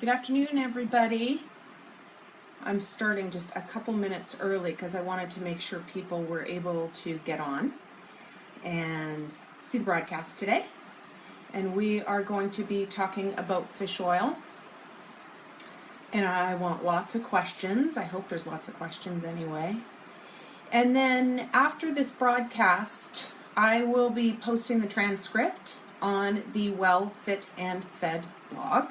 Good afternoon, everybody. I'm starting just a couple minutes early because I wanted to make sure people were able to get on and see the broadcast today. And we are going to be talking about fish oil. And I want lots of questions. I hope there's lots of questions anyway. And then after this broadcast, I will be posting the transcript on the Well, Fit, and Fed blog.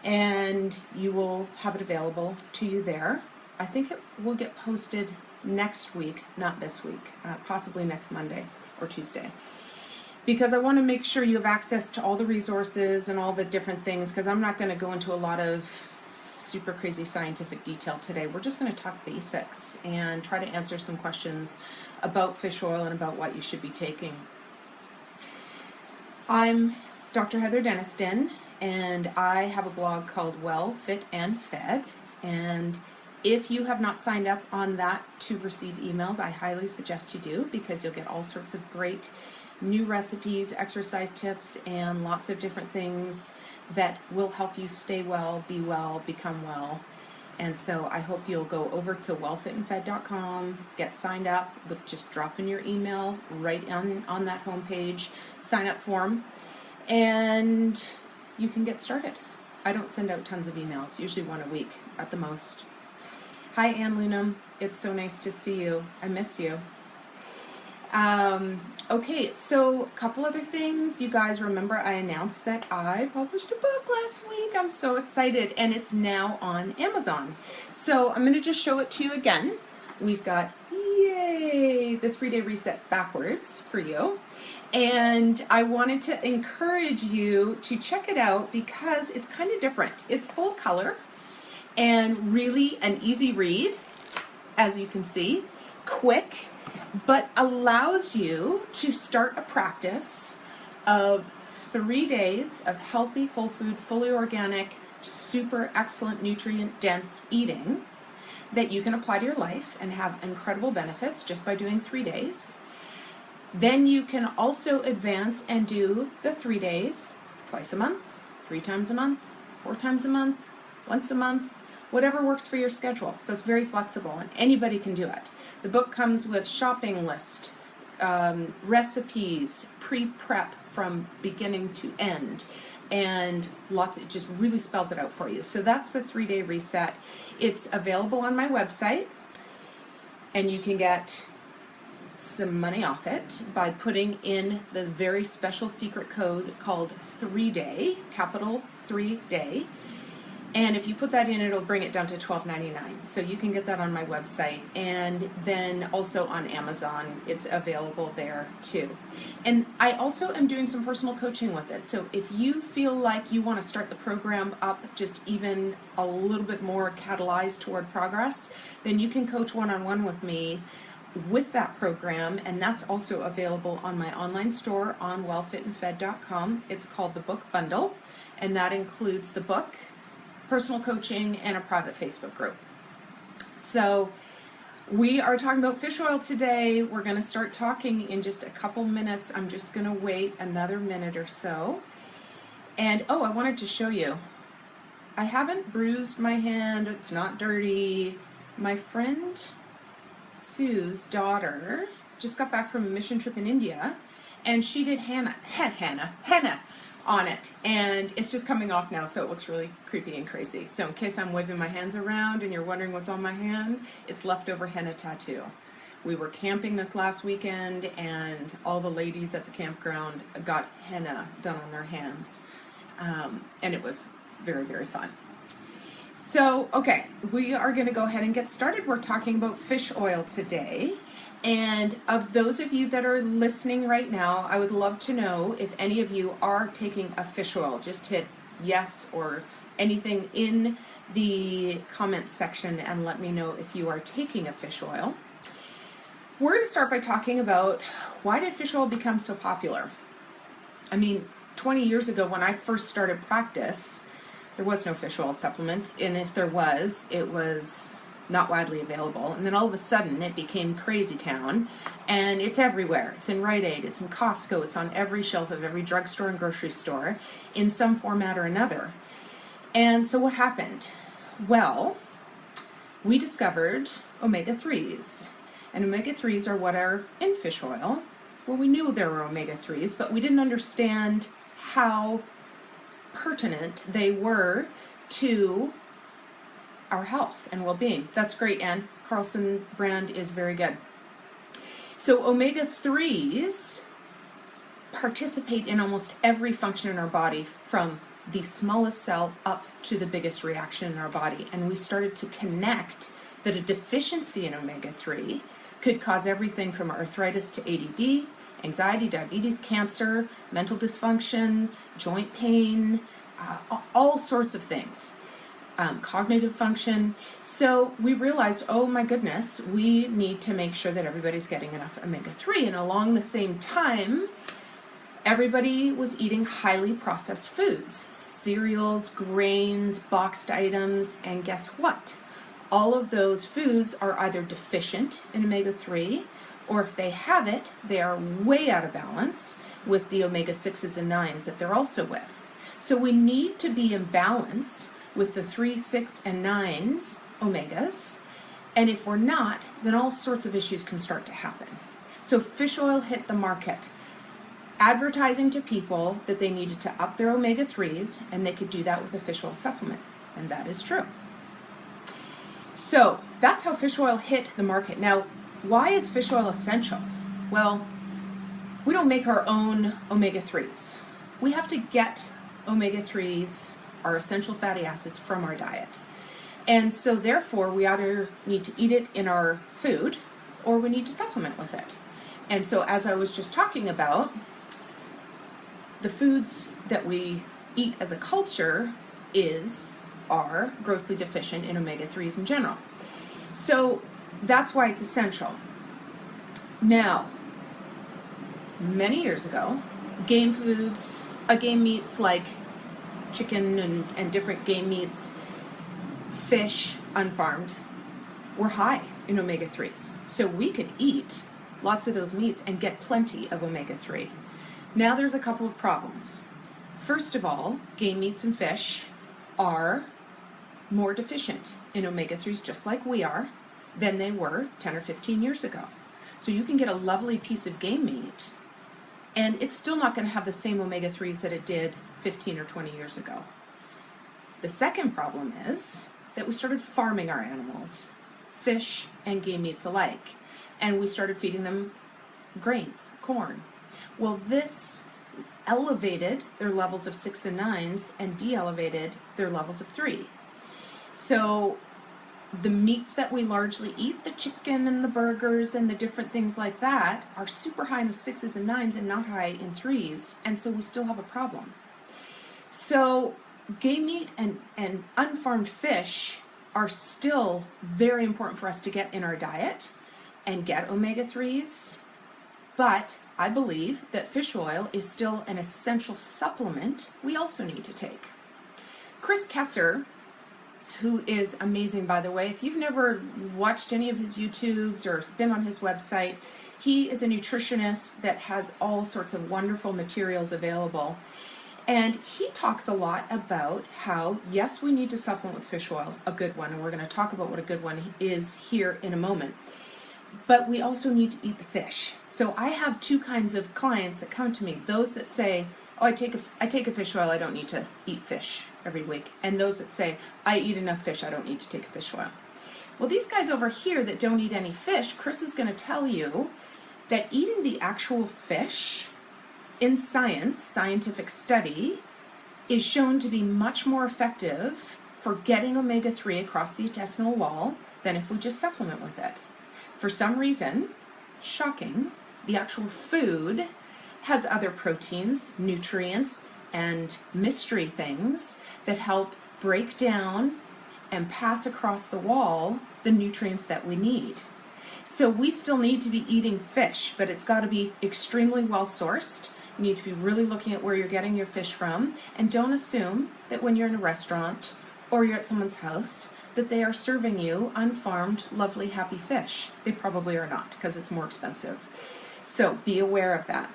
And you will have it available to you there. I think it will get posted next week, not this week, possibly next Monday or Tuesday. Because I want to make sure you have access to all the resources and all the different things, because I'm not going to go into a lot of super crazy scientific detail today. We're just going to talk basics and try to answer some questions about fish oil and about what you should be taking. I'm Dr. Heather Denniston, and I have a blog called Well, Fit, and Fed. And if you have not signed up on that to receive emails, I highly suggest you do, because you'll get all sorts of great new recipes, exercise tips, and lots of different things that will help you stay well, be well, become well. And so I hope you'll go over to wellfitandfed.com, get signed up with just dropping your email right on that homepage, sign up form, and you can get started. I don't send out tons of emails, usually one a week at the most. Hi, Ann Lunam. It's so nice to see you. I miss you. Okay, so a couple other things. You guys remember I announced that I published a book last week. I'm so excited, and it's now on Amazon. So I'm going to just show it to you again. We've got, yay, the 3-day reset backwards for you. And I wanted to encourage you to check it out because it's kind of different. It's full color and really an easy read, as you can see, quick, but allows you to start a practice of 3 days of healthy, whole food, fully organic, super excellent, nutrient dense eating that you can apply to your life and have incredible benefits just by doing 3 days. Then you can also advance and do the 3 days twice a month, 3 times a month, 4 times a month, once a month, whatever works for your schedule. So it's very flexible and anybody can do it. The book comes with shopping list, recipes, pre-prep from beginning to end, and it just really spells it out for you. So that's the 3-day reset. It's available on my website, and you can get some money off it by putting in the very special secret code called 3-day, capital 3-day. And if you put that in, it'll bring it down to $12.99. So you can get that on my website, and then also on Amazon. It's available there too. And I also am doing some personal coaching with it. So if you feel like you want to start the program up just even a little bit more catalyzed toward progress, then you can coach one-on-one with me with that program, and that's also available on my online store on wellfitandfed.com. It's called the Book Bundle, and that includes the book, personal coaching, and a private Facebook group. So we are talking about fish oil today. We're going to start talking in just a couple minutes. I'm just going to wait another minute or so. And oh, I wanted to show you. I haven't bruised my hand. It's not dirty. My friend Sue's daughter just got back from a mission trip in India, and she did henna on it, and it's just coming off now, so it looks really creepy and crazy. So in case I'm waving my hands around and you're wondering what's on my hand, it's leftover henna tattoo. We were camping this last weekend, and all the ladies at the campground got henna done on their hands, and it's very, very fun. So, okay, we are going to go ahead and get started. We're talking about fish oil today. And of those of you that are listening right now, I would love to know if any of you are taking a fish oil. Just hit yes or anything in the comments section and let me know if you are taking a fish oil. We're going to start by talking about, why did fish oil become so popular? I mean, 20 years ago when I first started practice, there was no fish oil supplement, and if there was, it was not widely available. And then all of a sudden it became crazy town, and it's everywhere. It's in Rite Aid, it's in Costco, it's on every shelf of every drugstore and grocery store in some format or another. And so what happened? Well, we discovered omega-3s. And omega-3s are what are in fish oil. Well, we knew there were omega-3s, but we didn't understand how pertinent they were to our health and well-being. That's great, Anne. Carlson brand is very good. So omega-3s participate in almost every function in our body, from the smallest cell up to the biggest reaction in our body. And we started to connect that a deficiency in omega-3 could cause everything from arthritis to ADD, anxiety, diabetes, cancer, mental dysfunction, joint pain, all sorts of things, cognitive function. So we realized, oh my goodness, we need to make sure that everybody's getting enough omega-3. And along the same time, everybody was eating highly processed foods, cereals, grains, boxed items, and guess what? All of those foods are either deficient in omega-3, or if they have it, they are way out of balance with the omega-6s and 9s that they're also with. So we need to be in balance with the 3, 6, and 9s omegas, and if we're not, then all sorts of issues can start to happen. So fish oil hit the market, advertising to people that they needed to up their omega-3s, and they could do that with a fish oil supplement, and that is true. So that's how fish oil hit the market. Now, why is fish oil essential? Well, we don't make our own omega-3s. We have to get omega-3s, our essential fatty acids, from our diet. And so therefore, we either need to eat it in our food, or we need to supplement with it. And so as I was just talking about, the foods that we eat as a culture are grossly deficient in omega-3s in general. So that's why it's essential. Now, many years ago, game meats like chicken and different game meats, fish, unfarmed, were high in omega-3s. So we could eat lots of those meats and get plenty of omega-3. Now there's a couple of problems. First of all, game meats and fish are more deficient in omega-3s, just like we are, than they were 10 or 15 years ago. So you can get a lovely piece of game meat, and it's still not going to have the same omega-3s that it did 15 or 20 years ago. The second problem is that we started farming our animals, fish and game meats alike, and we started feeding them grains, corn. Well, this elevated their levels of 6 and 9s and de-elevated their levels of 3. So the meats that we largely eat, the chicken and the burgers and the different things like that, are super high in 6s and 9s and not high in 3s, and so we still have a problem. So game meat and unfarmed fish are still very important for us to get in our diet and get omega-3s, but I believe that fish oil is still an essential supplement we also need to take. Chris Keslar, who is amazing, by the way, if you've never watched any of his YouTubes or been on his website, he is a nutritionist that has all sorts of wonderful materials available. And he talks a lot about how, yes, we need to supplement with fish oil, a good one, and we're going to talk about what a good one is here in a moment. But we also need to eat the fish. So I have two kinds of clients that come to me. Those that say, oh, I take a fish oil, I don't need to eat fish every week. And those that say, I eat enough fish, I don't need to take a fish oil. Well, these guys over here that don't eat any fish, Chris is going to tell you that eating the actual fish in science, scientific study, is shown to be much more effective for getting omega-3 across the intestinal wall than if we just supplement with it. For some reason, shocking, the actual food has other proteins, nutrients, and mystery things that help break down and pass across the wall the nutrients that we need. So we still need to be eating fish, but it's got to be extremely well sourced. You need to be really looking at where you're getting your fish from, and don't assume that when you're in a restaurant or you're at someone's house that they are serving you unfarmed, lovely, happy fish. They probably are not, because it's more expensive. So be aware of that.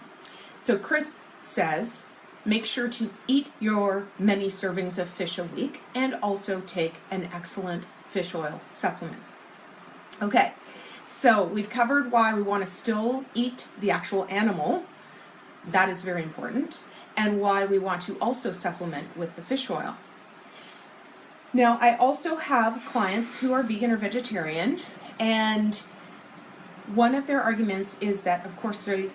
So Chris says Make sure to eat your many servings of fish a week and also take an excellent fish oil supplement. Okay, so we've covered why we want to still eat the actual animal. That is very important. And why we want to also supplement with the fish oil. Now, I also have clients who are vegan or vegetarian, and one of their arguments is that, of course, they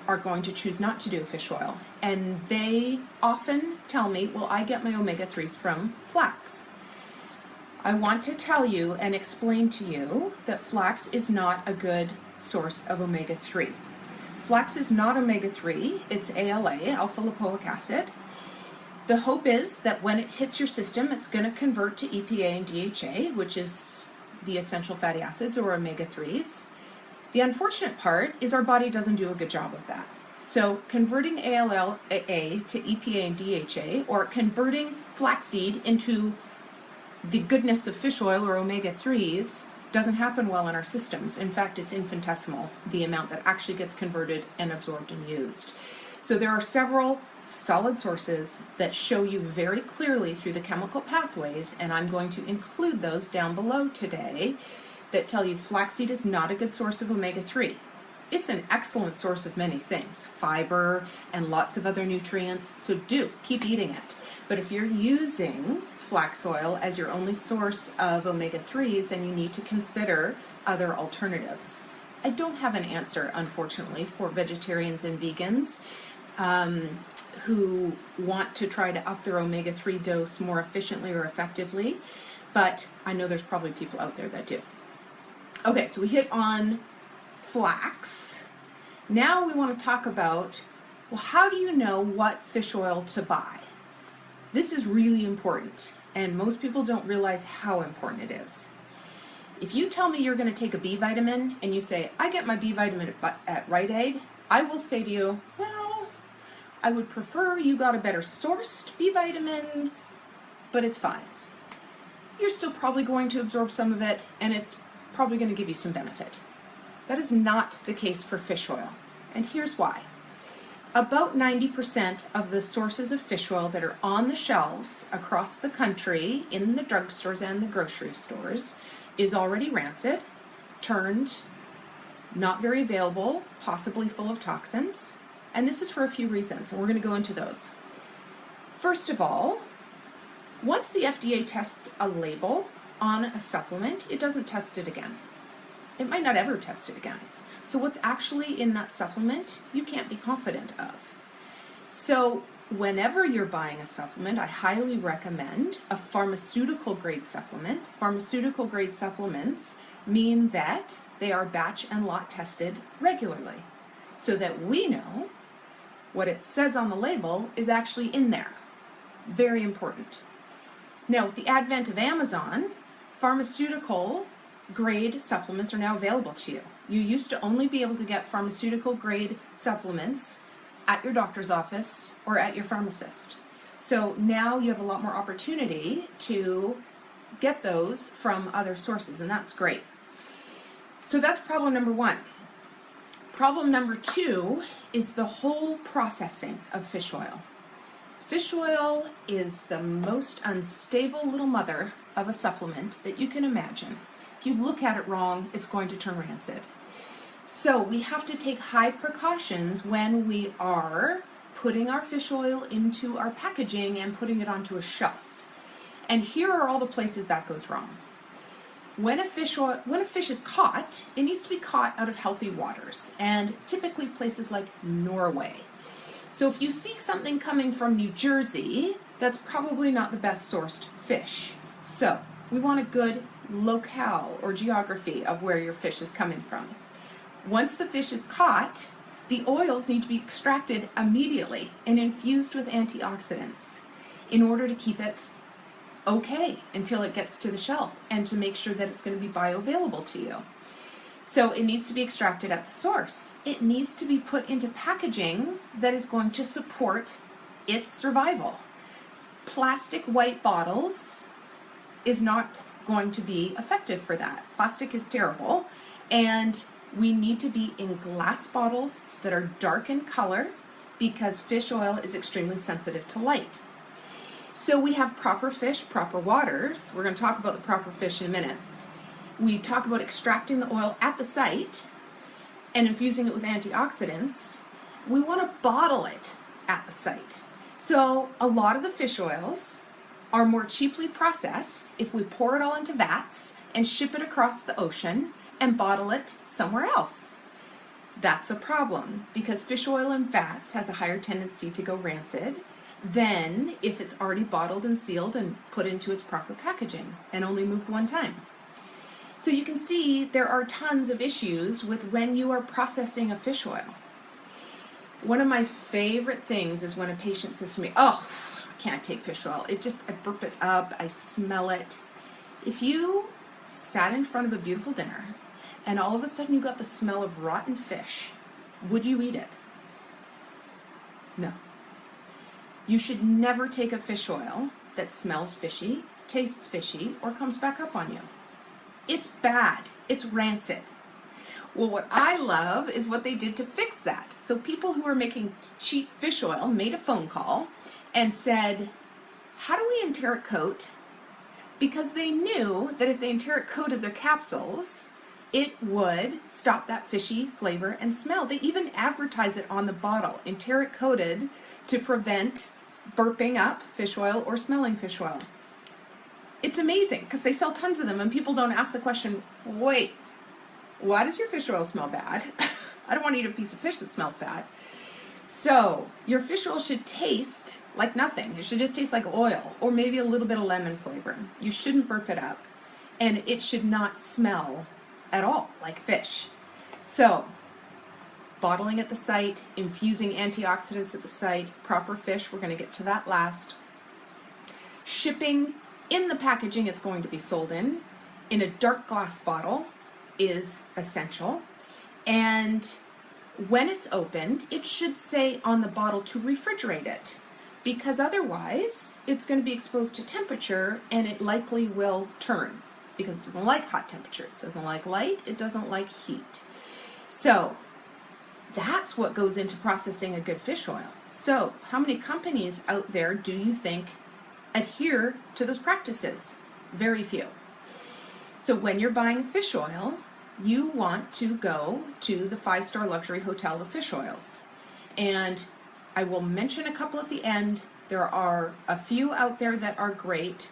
are going to choose not to do fish oil. And they often tell me, well, I get my omega-3s from flax. I want to tell you and explain to you that flax is not a good source of omega-3. Flax is not omega-3, it's ALA, alpha-lipoic acid. The hope is that when it hits your system, it's going to convert to EPA and DHA, which is the essential fatty acids or omega-3s. The unfortunate part is our body doesn't do a good job of that. So converting ALA to EPA and DHA, or converting flaxseed into the goodness of fish oil or omega-3s, doesn't happen well in our systems. In fact, it's infinitesimal, the amount that actually gets converted and absorbed and used. So there are several solid sources that show you very clearly through the chemical pathways, and I'm going to include those down below today, that tell you flaxseed is not a good source of omega-3. It's an excellent source of many things, fiber and lots of other nutrients, so do keep eating it. But if you're using flax oil as your only source of omega-3s, then you need to consider other alternatives. I don't have an answer, unfortunately, for vegetarians and vegans who want to try to up their omega-3 dose more efficiently or effectively, but I know there's probably people out there that do. Okay, so we hit on flax. Now we want to talk about, well, how do you know what fish oil to buy? This is really important, and most people don't realize how important it is. If you tell me you're going to take a B vitamin and you say, I get my B vitamin at Rite Aid, I will say to you, well, I would prefer you got a better sourced B vitamin, but it's fine. You're still probably going to absorb some of it, and it's probably going to give you some benefit. That is not the case for fish oil, and here's why. About 90% of the sources of fish oil that are on the shelves across the country in the drugstores and the grocery stores is already rancid, turned, not very available, possibly full of toxins, and this is for a few reasons, and we're going to go into those. First of all, once the FDA tests a label on a supplement, it doesn't test it again. It might not ever test it again. So what's actually in that supplement, you can't be confident of. So whenever you're buying a supplement, I highly recommend a pharmaceutical grade supplement. Pharmaceutical grade supplements mean that they are batch and lot tested regularly so that we know what it says on the label is actually in there. Very important. Now, with the advent of Amazon, pharmaceutical grade supplements are now available to you. You used to only be able to get pharmaceutical grade supplements at your doctor's office or at your pharmacist. So now you have a lot more opportunity to get those from other sources, and that's great. So that's problem number one. Problem number two is the whole processing of fish oil. Fish oil is the most unstable little mother of a supplement that you can imagine. If you look at it wrong, it's going to turn rancid. So we have to take high precautions when we are putting our fish oil into our packaging and putting it onto a shelf. And here are all the places that goes wrong. When a fish is caught, it needs to be caught out of healthy waters, and typically places like Norway. So if you see something coming from New Jersey, that's probably not the best sourced fish. So we want a good locale or geography of where your fish is coming from. Once the fish is caught, the oils need to be extracted immediately and infused with antioxidants in order to keep it okay until it gets to the shelf and to make sure that it's going to be bioavailable to you. So it needs to be extracted at the source. It needs to be put into packaging that is going to support its survival. Plastic white bottles is not going to be effective for that. Plastic is terrible, and we need to be in glass bottles that are dark in color because fish oil is extremely sensitive to light. So we have proper fish, proper waters. We're going to talk about the proper fish in a minute. We talk about extracting the oil at the site and infusing it with antioxidants. We want to bottle it at the site. So a lot of the fish oils are more cheaply processed if we pour it all into vats and ship it across the ocean and bottle it somewhere else. That's a problem because fish oil in vats has a higher tendency to go rancid than if it's already bottled and sealed and put into its proper packaging and only moved one time. So you can see there are tons of issues with when you are processing a fish oil. One of my favorite things is when a patient says to me, oh, I can't take fish oil. I burp it up, I smell it. If you sat in front of a beautiful dinner and all of a sudden you got the smell of rotten fish, would you eat it? No. You should never take a fish oil that smells fishy, tastes fishy, or comes back up on you. It's bad. It's rancid. Well, what I love is what they did to fix that. So people who are making cheap fish oil made a phone call and said, how do we enteric coat? Because they knew that if they enteric coated their capsules, it would stop that fishy flavor and smell. They even advertise it on the bottle, enteric coated to prevent burping up fish oil or smelling fish oil. It's amazing because they sell tons of them and people don't ask the question, wait, why does your fish oil smell bad? I don't want to eat a piece of fish that smells bad. So your fish oil should taste like nothing. It should just taste like oil or maybe a little bit of lemon flavor. You shouldn't burp it up and it should not smell at all like fish. So bottling at the site, infusing antioxidants at the site, proper fish, we're going to get to that last. Shipping in the packaging it's going to be sold in a dark glass bottle is essential. And when it's opened, it should say on the bottle to refrigerate it because otherwise it's going to be exposed to temperature and it likely will turn because it doesn't like hot temperatures, doesn't like light, it doesn't like heat. So that's what goes into processing a good fish oil. So how many companies out there do you think adhere to those practices? Very few. So when you're buying fish oil, you want to go to the 5-star luxury hotel of fish oils. And I will mention a couple at the end. There are a few out there that are great.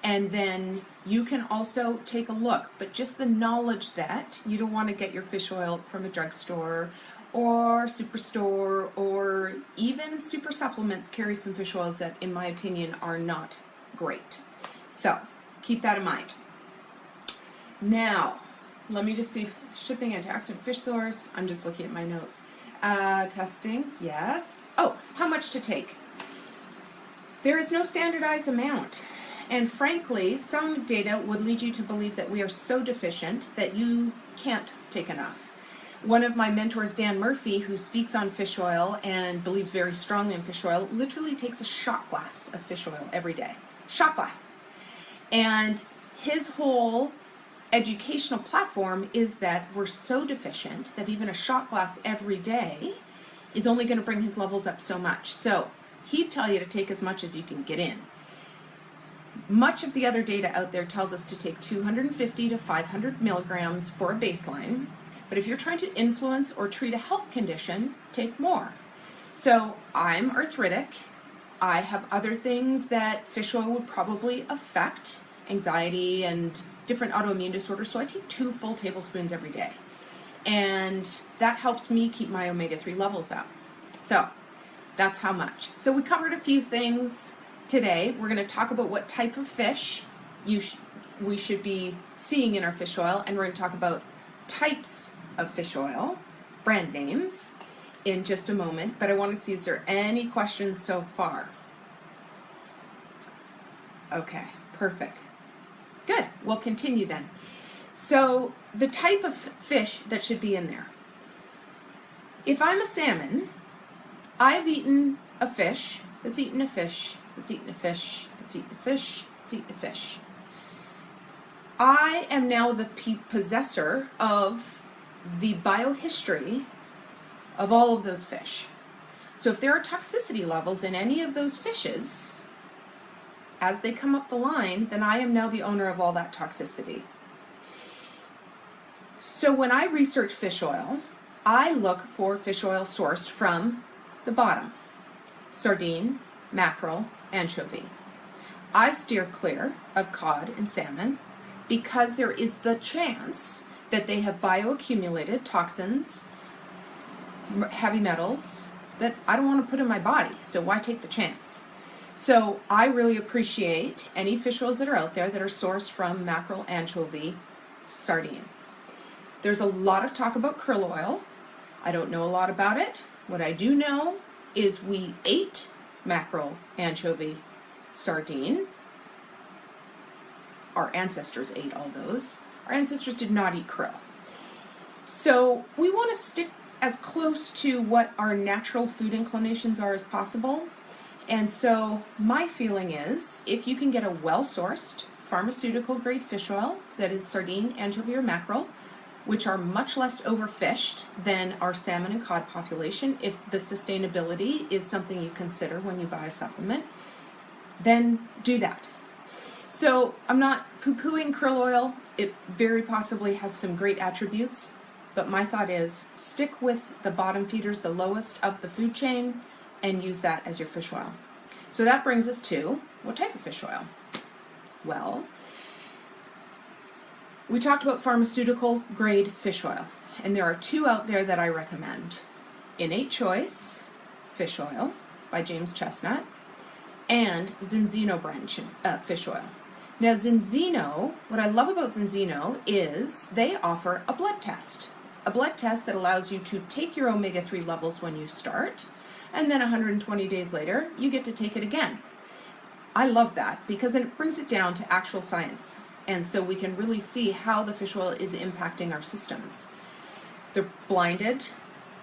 And then you can also take a look. But just the knowledge that you don't want to get your fish oil from a drugstore or superstore, or even Super Supplements carry some fish oils that, in my opinion, are not great. So keep that in mind. Now, let me just see shipping antioxidant fish source. I'm just looking at my notes. Testing, yes. Oh, how much to take? There is no standardized amount. And frankly, some data would lead you to believe that we are so deficient that you can't take enough. One of my mentors, Dan Murphy, who speaks on fish oil and believes very strongly in fish oil, literally takes a shot glass of fish oil every day. Shot glass. And his whole educational platform is that we're so deficient that even a shot glass every day is only going to bring his levels up so much. So he'd tell you to take as much as you can get in. Much of the other data out there tells us to take 250 to 500 milligrams for a baseline. But if you're trying to influence or treat a health condition, take more. So I'm arthritic. I have other things that fish oil would probably affect, anxiety and different autoimmune disorders. So I take 2 full tablespoons every day. And that helps me keep my omega-3 levels up. So that's how much. So we covered a few things today. We're going to talk about what type of fish we should be seeing in our fish oil. And we're going to talk about types of fish oil, brand names, in just a moment, but I want to see, is there any questions so far? Okay, perfect. Good, we'll continue then. So the type of fish that should be in there. If I'm a salmon, I've eaten a fish that's eaten a fish that's eaten a fish that's eaten a fish that's eaten a fish. I am now the possessor of the biohistory of all of those fish. So if there are toxicity levels in any of those fishes, as they come up the line, then I am now the owner of all that toxicity. So when I research fish oil, I look for fish oil sourced from the bottom: sardine, mackerel, anchovy. I steer clear of cod and salmon because there is the chance that they have bioaccumulated toxins, heavy metals, that I don't want to put in my body, so why take the chance? So I really appreciate any fish oils that are out there that are sourced from mackerel, anchovy, sardine. There's a lot of talk about krill oil. I don't know a lot about it. What I do know is we ate mackerel, anchovy, sardine. Our ancestors ate all those. Our ancestors did not eat krill. So we want to stick as close to what our natural food inclinations are as possible. And so my feeling is, if you can get a well-sourced pharmaceutical grade fish oil that is sardine, anchovy, or mackerel, which are much less overfished than our salmon and cod population, if the sustainability is something you consider when you buy a supplement, then do that. So I'm not poo-pooing krill oil. It very possibly has some great attributes, but my thought is stick with the bottom feeders, the lowest of the food chain, and use that as your fish oil. So that brings us to, what type of fish oil? Well, we talked about pharmaceutical grade fish oil, and there are two out there that I recommend: Innate Choice Fish Oil by James Chestnut and Zinzino brand fish oil. Now Zinzino, what I love about Zinzino is they offer a blood test that allows you to take your omega-3 levels when you start, and then 120 days later you get to take it again. I love that because it brings it down to actual science. And so we can really see how the fish oil is impacting our systems. They're blinded.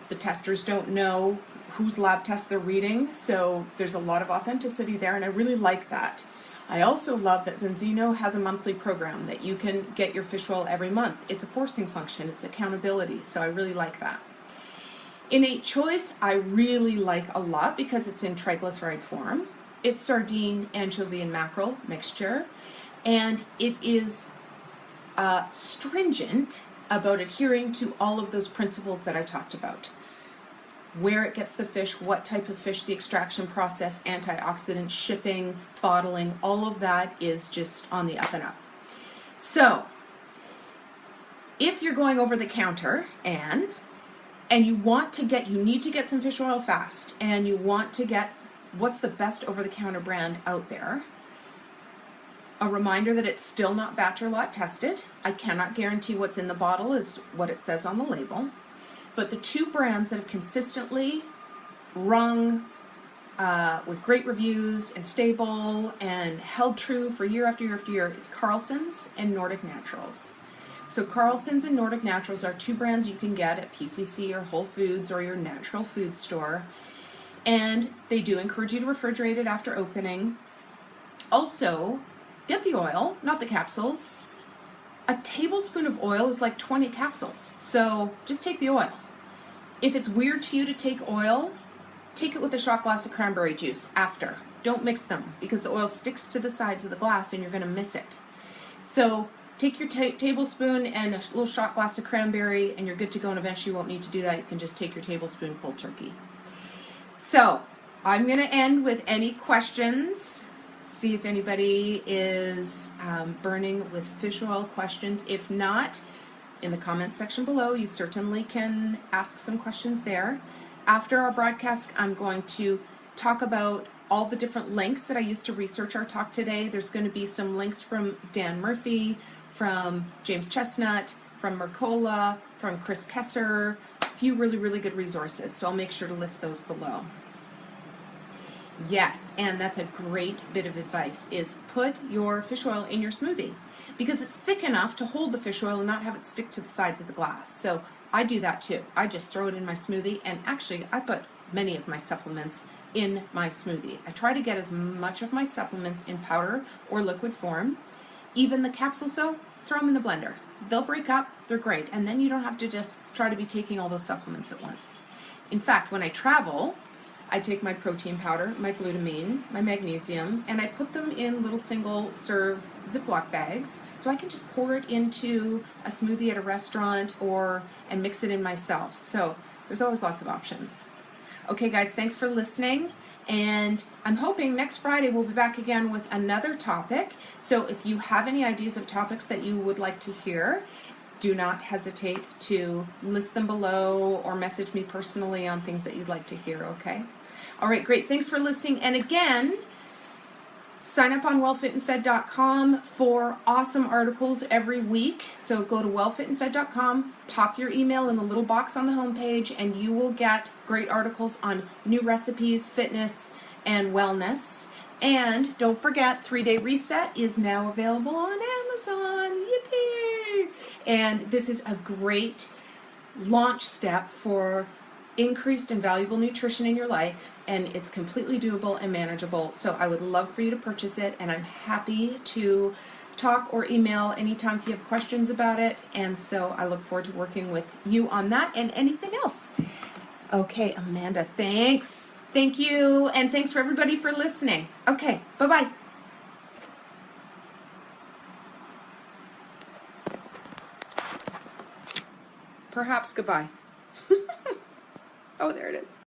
The testers don't know whose lab test they're reading, so there's a lot of authenticity there, and I really like that. I also love that Zinzino has a monthly program that you can get your fish oil every month. It's a forcing function, it's accountability, so I really like that. Innate Choice I really like a lot because it's in triglyceride form. It's sardine, anchovy, and mackerel mixture. And it is stringent about adhering to all of those principles that I talked about. Where it gets the fish, what type of fish, the extraction process, antioxidant, shipping, bottling, all of that is just on the up and up. So, if you're going over the counter, Anne, and you need to get some fish oil fast, and you want to get what's the best over-the-counter brand out there, a reminder that it's still not batch or lot tested. I cannot guarantee what's in the bottle is what it says on the label. But the two brands that have consistently rung with great reviews and stable and held true for year after year after year is Carlson's and Nordic Naturals. So Carlson's and Nordic Naturals are two brands you can get at PCC or Whole Foods or your natural food store. And they do encourage you to refrigerate it after opening. Also, get the oil, not the capsules. A tablespoon of oil is like 20 capsules, so just take the oil. If it's weird to you to take oil, take it with a shot glass of cranberry juice after. Don't mix them because the oil sticks to the sides of the glass and you're going to miss it. So take your tablespoon and a little shot glass of cranberry and you're good to go, and eventually you won't need to do that. You can just take your tablespoon cold turkey. So I'm going to end with any questions. See if anybody is burning with fish oil questions. If not, in the comments section below, you certainly can ask some questions there. After our broadcast, I'm going to talk about all the different links that I used to research our talk today. There's going to be some links from Dan Murphy, from James Chestnut, from Mercola, from Chris Keslar, a few really, really good resources. So I'll make sure to list those below. Yes, and that's a great bit of advice, is put your fish oil in your smoothie because it's thick enough to hold the fish oil and not have it stick to the sides of the glass. So I do that too. I just throw it in my smoothie, and actually I put many of my supplements in my smoothie. I try to get as much of my supplements in powder or liquid form. Even the capsules though, throw them in the blender. They'll break up, they're great, and then you don't have to just try to be taking all those supplements at once. In fact, when I travel, I take my protein powder, my glutamine, my magnesium, and I put them in little single serve Ziploc bags so I can just pour it into a smoothie at a restaurant and mix it in myself. So there's always lots of options. Okay guys, thanks for listening, and I'm hoping next Friday we'll be back again with another topic. So if you have any ideas of topics that you would like to hear, do not hesitate to list them below or message me personally on things that you'd like to hear, okay? All right, great. Thanks for listening. And again, sign up on wellfitandfed.com for awesome articles every week. So go to wellfitandfed.com, pop your email in the little box on the homepage, and you will get great articles on new recipes, fitness, and wellness. And don't forget, 3-Day Reset is now available on Amazon. Yippee! And this is a great launch step for increased and valuable nutrition in your life, and it's completely doable and manageable. So I would love for you to purchase it, and I'm happy to talk or email anytime if you have questions about it. And so I look forward to working with you on that and anything else. Okay, Amanda, thanks. Thank you, and thanks for everybody for listening. Okay, bye-bye. Perhaps goodbye. Oh, there it is.